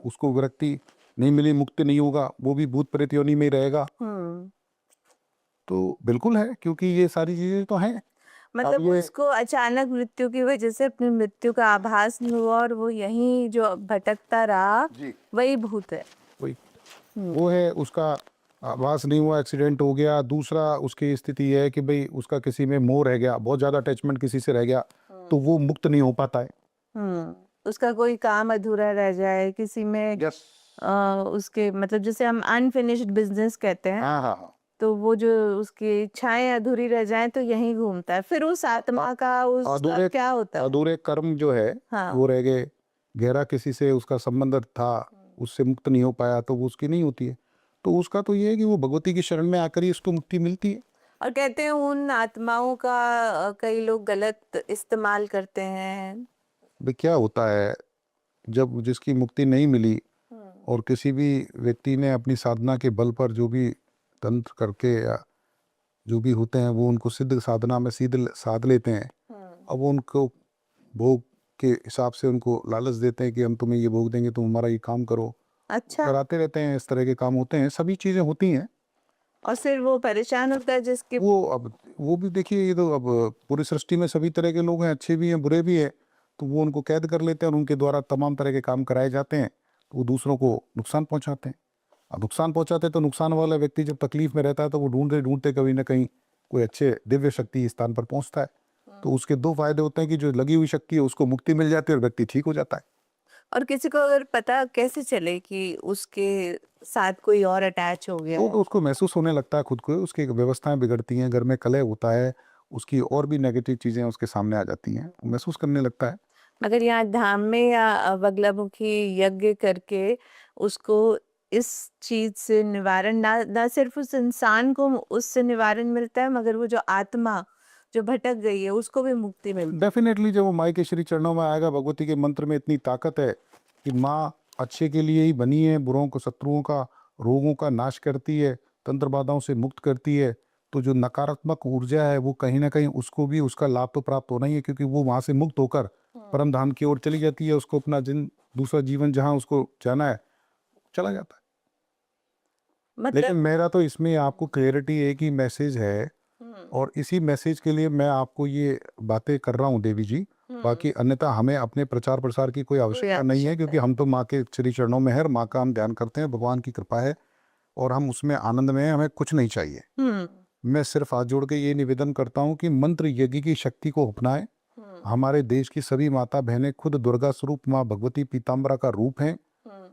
उसको विरक्ति नहीं मिली, मुक्ति नहीं होगा, वो भी भूत प्रेत योनि में ही रहेगा। तो बिल्कुल है, क्योंकि ये सारी चीजें तो हैं। मतलब उसको अचानक मृत्यु की वजह से अपनी मृत्यु का आभास नहीं हुआ और वो यहीं जो भटकता रहा, वही भूत है। वही वो है, उसका आभास नहीं हुआ, एक्सीडेंट हो गया। दूसरा उसकी स्थिति है कि भाई उसका किसी में मोह रह गया, बहुत ज्यादा अटैचमेंट किसी से रह गया, तो वो मुक्त नहीं हो पाता है। उसका कोई काम अधूरा रह जाए, किसी में उसके, मतलब जिसे हम अनफिनिश्ड बिजनेस कहते हैं, तो वो जो उसकी इच्छाएं अधूरी रह जाएं तो यहीं घूमता है, फिर उस आत्मा का उसका अधूरे क्या होता है? अधूरे कर्म जो है हाँ। वो रह गए, गहरा किसी से उसका संबंध था, उससे मुक्त नहीं हो पाया तो वो उसकी नहीं होती है। तो उसका तो ये है कि वो भगवती की शरण में आकर ही उसको मुक्ति मिलती है। और कहते हैं उन आत्माओं का कई लोग गलत इस्तेमाल करते हैं। भाई क्या होता है, जब जिसकी मुक्ति नहीं मिली और किसी भी व्यक्ति ने अपनी साधना के बल पर जो भी तंत्र करके या जो भी होते हैं वो उनको सिद्ध साधना में सीध साध लेते हैं। अब वो उनको भोग के हिसाब से उनको लालच देते हैं कि हम तुम्हें ये भोग देंगे, तुम हमारा ये काम करो, अच्छा। कराते रहते हैं। इस तरह के काम होते हैं, सभी चीज़ें होती हैं। और फिर वो परेशान होता है जिसके वो भी देखिए, ये तो अब पूरी सृष्टि में सभी तरह के लोग हैं, अच्छे भी हैं बुरे भी हैं। तो वो उनको कैद कर लेते हैं और उनके द्वारा तमाम तरह के काम कराए जाते हैं, तो वो दूसरों को नुकसान पहुंचाते हैं। अब नुकसान पहुंचाते हैं तो नुकसान वाला व्यक्ति जब तकलीफ में रहता है तो वो ढूंढते ढूंढते कभी ना कहीं कोई अच्छे दिव्य शक्ति स्थान पर पहुंचता है। तो उसके दो फायदे होते हैं कि जो लगी हुई शक्ति है उसको मुक्ति मिल जाती है और व्यक्ति ठीक हो जाता है। और किसी को अगर पता कैसे चले कि उसके साथ कोई और अटैच हो गया तो है? उसको महसूस होने लगता है खुद को, उसकी व्यवस्थाएं बिगड़ती हैं, घर में कलह होता है, उसकी और भी नेगेटिव चीज़ें उसके सामने आ जाती हैं, वो महसूस करने लगता है। अगर यहाँ धाम में या बगलामुखी यज्ञ करके उसको इस चीज से निवारण ना सिर्फ उस इंसान को उससे निवारण मिलता है, मगर वो जो आत्मा जो भटक गई है उसको भी मुक्ति मिलती है। डेफिनेटली जब वो माई के श्री चरणों में आएगा, भगवती के मंत्र में इतनी ताकत है कि माँ अच्छे के लिए ही बनी है, बुरों को, शत्रुओं का, रोगों का नाश करती है, तंत्र बाधाओं से मुक्त करती है। तो जो नकारात्मक ऊर्जा है वो कहीं ना कहीं उसको भी उसका लाभ तो प्राप्त होना ही है, क्योंकि वो वहां से मुक्त होकर परम धाम की ओर चली जाती है। उसको अपना दूसरा जीवन जहाँ उसको जाना है चला जाता है। लेकिन मतलब मेरा तो इसमें आपको क्लियरिटी एक ही मैसेज है, और इसी मैसेज के लिए मैं आपको ये बातें कर रहा हूँ देवी जी। बाकी अन्यथा हमें अपने प्रचार प्रसार की कोई आवश्यकता नहीं है, क्योंकि हम तो माँ के श्री चरणों में है और माँ का हम ध्यान करते हैं, भगवान की कृपा है और हम उसमें आनंद में हैं, हमें कुछ नहीं चाहिए। मैं सिर्फ हाथ जोड़ के ये निवेदन करता हूँ कि मंत्र यज्ञ की शक्ति को अपनाएं। हमारे देश की सभी माता बहनें खुद दुर्गा स्वरूप माँ भगवती पीताम्बरा का रूप हैं।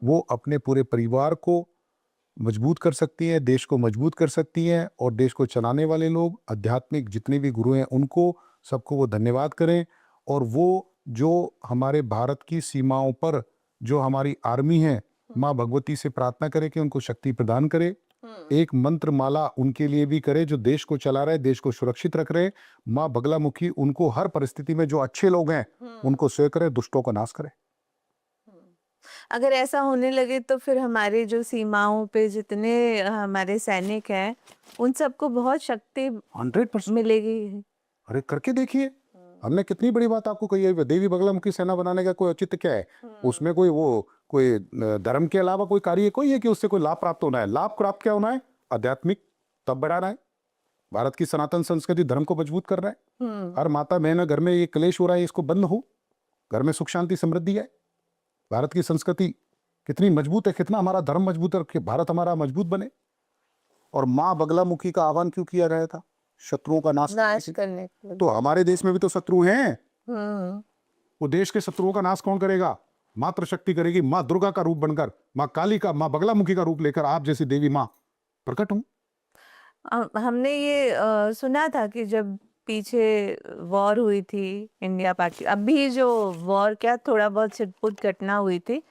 वो अपने पूरे परिवार को मजबूत कर सकती है, देश को मजबूत कर सकती है, और देश को चलाने वाले लोग आध्यात्मिक जितने भी गुरु हैं उनको सबको वो धन्यवाद करें। और वो जो हमारे भारत की सीमाओं पर जो हमारी आर्मी है, माँ भगवती से प्रार्थना करें कि उनको शक्ति प्रदान करे। एक मंत्र माला उनके लिए भी करे जो देश को चला रहे, देश को सुरक्षित रख रहे। माँ बगलामुखी उनको हर परिस्थिति में जो अच्छे लोग हैं उनको सेव करे, दुष्टों का नाश करे। अगर ऐसा होने लगे तो फिर हमारे जो सीमाओं पे जितने हमारे सैनिक हैं उन सबको बहुत शक्ति 100%। मिलेगी। अरे करके देखिए, हमने कितनी बड़ी बात आपको कही है। देवी बगलामुखी सेना बनाने का कोई औचित्य क्या है? उसमें कोई धर्म के अलावा कोई कार्य कोई है कि उससे कोई लाभ प्राप्त होना है? लाभ प्राप्त क्या होना है? आध्यात्मिक तब बढ़ाना है, भारत की सनातन संस्कृति धर्म को मजबूत कर रहा है। हर माता बहन घर में ये क्लेश हो रहा है, इसको बंद हो, घर में सुख शांति समृद्धि है। भारत की संस्कृति कितनी मजबूत है, कितना हमारा धर्म मजबूत है कि भारत हमारा मजबूत बने। और माँ बगलामुखी का आह्वान क्यों किया गया था? शत्रुओं का नाश करने के लिए। तो हमारे देश में भी तो शत्रु हैं। हम्म। वो देश के शत्रुओं का नाश कौन करेगा? मात्र शक्ति करेगी। माँ दुर्गा का रूप बनकर, माँ काली का, माँ बगलामुखी का रूप लेकर आप जैसी देवी माँ प्रकट हूं। हमने ये सुना था कि जब पीछे वॉर हुई थी इंडिया पाकिस्तान, अभी जो वॉर क्या थोड़ा बहुत छिटपुट घटना हुई थी,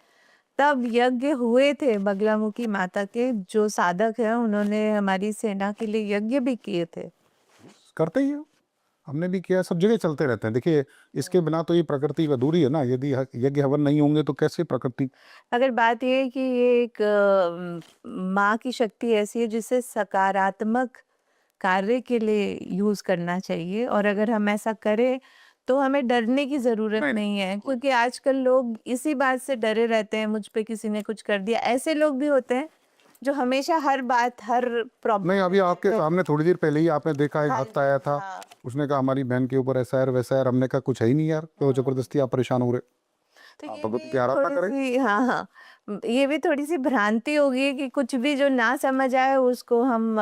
तब यज्ञ हुए थे बगलामुखी माता के। जो साधक है उन्होंने हमारी सेना के लिए यज्ञ भी किए थे। करते ही हो, हमने भी किया, सब जगह चलते रहते हैं। देखिए इसके बिना तो ये प्रकृति अधूरी है ना। यदि यज्ञ हवन नहीं होंगे तो कैसे प्रकृति? अगर बात ये है कि ये एक माँ की शक्ति ऐसी है जिसे सकारात्मक कार्य के लिए यूज करना चाहिए, और अगर हम ऐसा करें तो हमें डरने की जरूरत नहीं है, क्योंकि आजकल लोग इसी बात से डरे रहते हैं, मुझ पे किसी ने कुछ कर दिया। ऐसे लोग भी होते हैं जो हमेशा हर बात, हर प्रॉब्लम। नहीं, अभी आपके सामने थोड़ी देर पहले ही आपने देखा एक हाँ भक्त आया था। हाँ। उसने कहा हमारी बहन के ऊपर ऐसा है वैसा है। हमने कहा कुछ है ही नहीं यार, तो जबरदस्ती आप परेशान हो रहे। तो आप ये भगवती भी की आराधना थोड़ी करें। सी, हाँ हाँ, ये भी थोड़ी सी भ्रांति होगी कि कुछ भी जो ना समझ आए उसको हम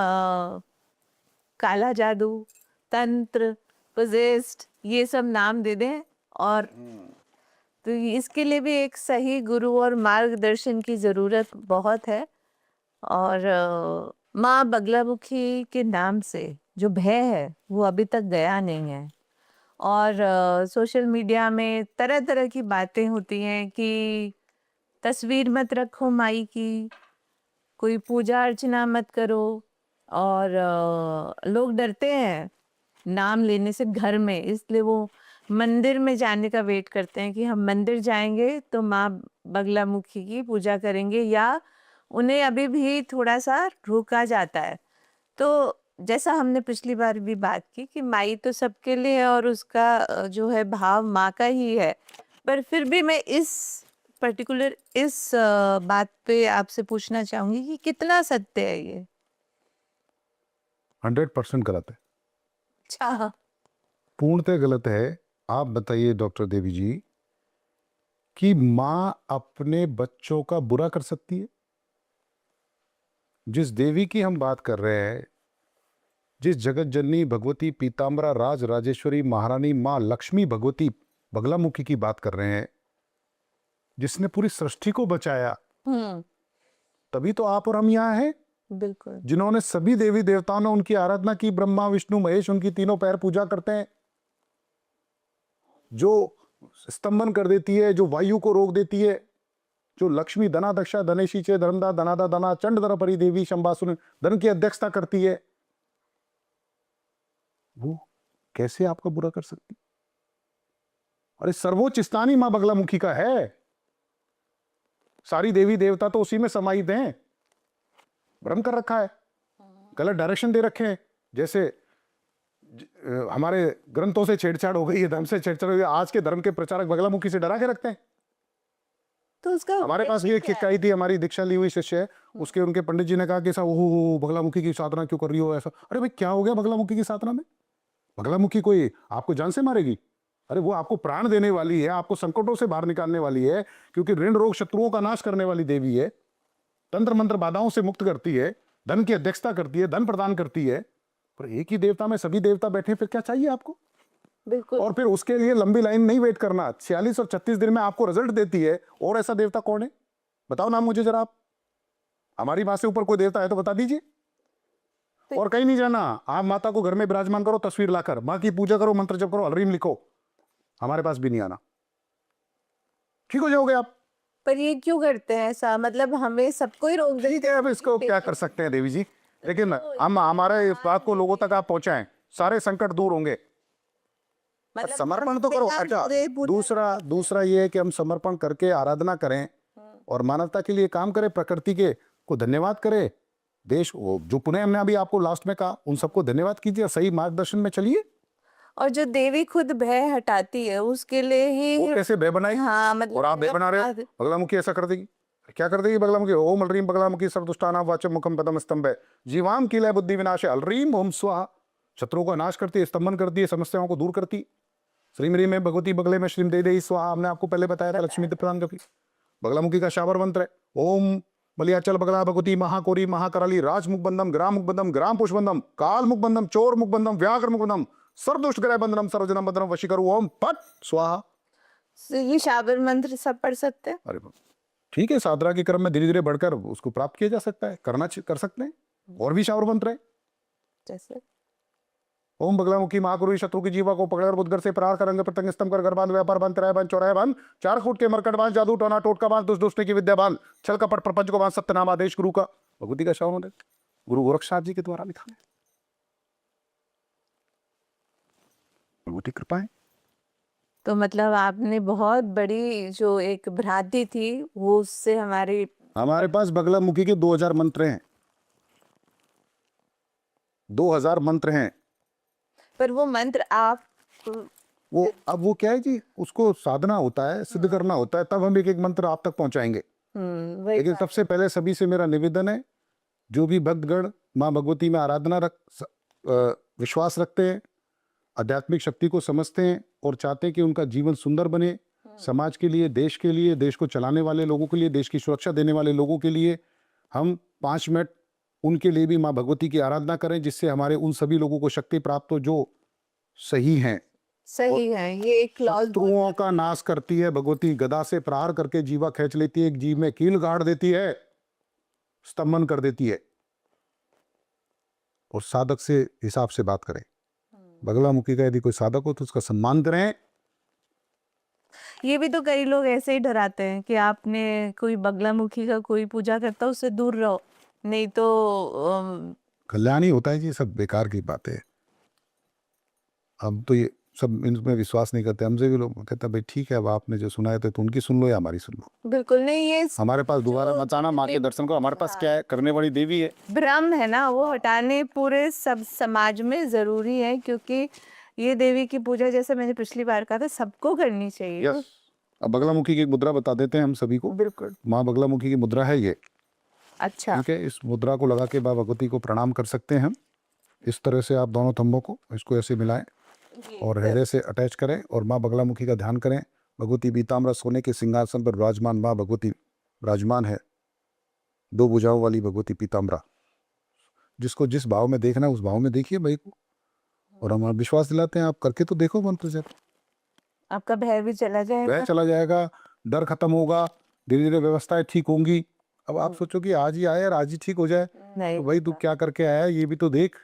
काला जादू, तंत्र, पोजेस्ड, ये सब नाम दे दें। और तो इसके लिए भी एक सही गुरु और मार्गदर्शन की जरूरत बहुत है। और माँ बगलामुखी के नाम से जो भय है वो अभी तक गया नहीं है। और सोशल मीडिया में तरह तरह की बातें होती हैं कि तस्वीर मत रखो माई की, कोई पूजा अर्चना मत करो। और लोग डरते हैं नाम लेने से घर में, इसलिए वो मंदिर में जाने का वेट करते हैं कि हम मंदिर जाएंगे तो माँ बगलामुखी की पूजा करेंगे, या उन्हें अभी भी थोड़ा सा रोका जाता है। तो जैसा हमने पिछली बार भी बात की कि माई तो सबके लिए है और उसका जो है भाव माँ का ही है, पर फिर भी मैं इस पर्टिकुलर इस बात पे आपसे पूछना चाहूंगी कि कितना सत्य है ये। 100% गलत है, अच्छा। पूर्णतः गलत है। आप बताइए डॉक्टर देवी जी कि माँ अपने बच्चों का बुरा कर सकती है? जिस देवी की हम बात कर रहे हैं, जिस जगत जननी भगवती पीताम्बरा राज राजेश्वरी महारानी माँ लक्ष्मी भगवती बगलामुखी की बात कर रहे हैं, जिसने पूरी सृष्टि को बचाया, तभी तो आप और हम यहाँ हैं। बिल्कुल। जिन्होंने सभी देवी देवताओं ने उनकी आराधना की, ब्रह्मा विष्णु महेश उनकी तीनों पैर पूजा करते हैं, जो स्तंभन कर देती है, जो वायु को रोक देती है, जो लक्ष्मी धना दक्षा धनेशी चे धनदा धनादा धना चंड धर परी देवी शंबासुर धन की अध्यक्षता करती है, वो कैसे आपका बुरा कर सकती? अरे सर्वोच्च स्थान ही मां बगलामुखी का है। सारी देवी देवता तो उसी में समाहित हैं। भ्रम कर रखा है, गलत डायरेक्शन दे रखे हैं। जैसे हमारे ग्रंथों से छेड़छाड़ हो गई है, धर्म से छेड़छाड़ हो गई, आज के धर्म के प्रचारक बगलामुखी से डरा के रखते हैं। तो उसका हमारे पास ये किक आई थी, हमारी दीक्षा ली हुई शिष्य है, उसके उनके पंडित जी ने कहा कि ऐसा ओहो बगलामुखी की साधना क्यों कर रही हो ऐसा। अरे भाई क्या हो गया बगलामुखी की साधना में? बगलामुखी कोई आपको जान से मारेगी? अरे वो आपको प्राण देने वाली है, आपको संकटों से बाहर निकालने वाली है, क्योंकि ऋण रोग शत्रुओं का नाश करने वाली देवी है, तंत्र मंत्र बाधाओं से मुक्त करती है, धन की अध्यक्षता करती है, धन प्रदान करती है। पर एक ही देवता में सभी देवता बैठे, फिर क्या चाहिए आपको? बिल्कुल। और फिर उसके लिए लंबी लाइन नहीं वेट करना, 46 और 36 दिन में आपको रिजल्ट देती है। और ऐसा देवता कौन है? बताओ नाम मुझे जरा आप। हमारी मां से ऊपर कोई देवता है तो बता दीजिए। और कहीं नहीं जाना, आप माता को घर में विराजमान करो, तस्वीर लाकर मां की पूजा करो, मंत्र जप करो, हलरीम लिखो, हमारे पास भी नहीं आना, ठीक हो जाओगे आप। पर ये क्यों करते हैं ऐसा? मतलब हमें सबको ही रोक ठीक है, अब इसको क्या कर सकते हैं देवी जी, लेकिन हम हमारे इस बात को लोगों तक आप पहुंचाएं, सारे संकट दूर होंगे। मतलब समर्पण तो करो। अच्छा, दूसरा ये है कि हम समर्पण करके आराधना करें और मानवता के लिए काम करें, प्रकृति के को धन्यवाद करें, देश जो पुणे हमने अभी आपको लास्ट में कहा उन सबको धन्यवाद कीजिए, सही मार्गदर्शन में चलिए। और जो देवी खुद भय हटाती है उसके लिए ही वो कैसे भय बनाई? हाँ, मतलब और आप भय बना रहे हो। बगलामुखी ऐसा कर देगी? क्या कर देगी बगलामुखी? ओम अलरीम बगलामुखी सर्वदुष्टानां वाचम मुखम पदम स्तंभे जीवाम कीलय बुद्धि विनाशे अलरीम ओम स्वाहा। शत्रुओं का नाश करती है, स्तंभन करती है, समस्याओं को दूर करती। श्रीम रीम में भगवती बगले में श्रीम दे स्वाहा, हमने आपको पहले बताया था, लक्ष्मी प्रदान करती। बगलामुखी का शावर मंत्र है ओम बलियाचल बगला भगवती महाकोरी महाकराली राज मुखबंधम ग्राम पुष्पबंधम काल मुखबंधम चोर मुखबंधम व्याघ्र मुखबंधम सर्वदुष्ट ग्रह बंधनम सर्वजनम बंधनम वशीकरु ओम पट स्वाहा। ये शाबर मंत्र सब पढ़ सकते हैं? अरे ठीक है, साधना के क्रम में धीरे धीरे बढ़कर उसको प्राप्त किया जा सकता है, कर सकते हैं। और भी शावर मंत्र है, जैसे ओम बगलामुखी महाकुरु शत्रु की जीवा को पकड़कर बुद्धगर से प्रहार कर, रंग प्रत्यंग स्तंभ कर, गर्भान व्यापार बंद, त्राय बंद, चौराहे बंद, 4 फुट के मरकट बांध, जादू टोना टोटका बांध, दुष्टने की विद्या बांध, छल कपट प्रपंच को बांध, सत्यनाम आदेश गुरु का। भगवती का शावर मंत्र गुरु गोरक्षनाथ जी के द्वारा लिखा है। भगवती कृपा है। तो मतलब आपने बहुत बड़ी जो एक भ्रांति थी वो उससे हमारे पास बगलामुखी के 2000 मंत्र हैं, 2000 मंत्र हैं। पर वो मंत्र आप वो अब वो क्या है जी, उसको साधना होता है, सिद्ध करना होता है, तब हम एक एक मंत्र आप तक पहुंचाएंगे। वही लेकिन सबसे पहले सभी से मेरा निवेदन है, जो भी भक्तगण माँ भगवती में आराधना विश्वास रखते हैं, आध्यात्मिक शक्ति को समझते हैं और चाहते हैं कि उनका जीवन सुंदर बने, समाज के लिए, देश को चलाने वाले लोगों के लिए, देश की सुरक्षा देने वाले लोगों के लिए, हम 5 मिनट उनके लिए भी माँ भगवती की आराधना करें, जिससे हमारे उन सभी लोगों को शक्ति प्राप्त हो जो सही हैं। ये एक शत्रुओं का नाश करती है भगवती, गदा से प्रहार करके जीवा खींच लेती है, एक जीव में कील गाड़ देती है, स्तंभन कर देती है। और साधक से हिसाब से बात करें। बगलामुखी का यदि कोई साधक हो तो उसका सम्मान करें। ये भी तो कई लोग ऐसे ही डराते हैं कि आपने कोई बगलामुखी का कोई पूजा करता उससे दूर रहो, नहीं तो कल्याण ही होता है जी, सब बेकार की बातें है। हम तो ये सब इनमें विश्वास नहीं करते। हमसे भी लोग कहते हैं भाई ठीक है, अब आपने जो सुना है तो उनकी सुन लो या हमारी सुन लो। बिल्कुल नहीं, ये हमारे पास दोबारा मत आना, माँ के दर्शन को। हमारे पास क्या है, करने वाली देवी है। भ्रम है ना, वो हटाने पूरे सब समाज में जरूरी है, क्योंकि ये देवी की पूजा जैसे मैंने पिछली बार कहा था सबको करनी चाहिए। यस। अब बगलामुखी की एक मुद्रा बता देते हैं हम सभी को। बिल्कुल। माँ बगलामुखी की मुद्रा है ये, अच्छा। ठीक है। इस मुद्रा को लगा के माँ भगवती को प्रणाम कर सकते हैं हम। इस तरह से आप दोनों थंबों को इसको ऐसे मिलाएं और हृदय से अटैच करें और माँ बगलामुखी का ध्यान करें। भगवती पीताम्बर सोने के सिंहासन पर विराजमान माँ भगवती विराजमान है, 2 भुजाओं वाली भगवती पीताम्बरा। जिसको जिस भाव में देखना है उस भाव में देखिए भाई को, और हम विश्वास दिलाते हैं आप करके तो देखो मंत्र से, आपका भय भी चला जाएगा। वह चला जाएगा, डर खत्म होगा, धीरे धीरे व्यवस्थाएं ठीक होंगी। अब आप सोचो कि आज ही आए और आज ही ठीक हो जाए, नहीं तो भाई तू क्या करके आया ये भी तो देख।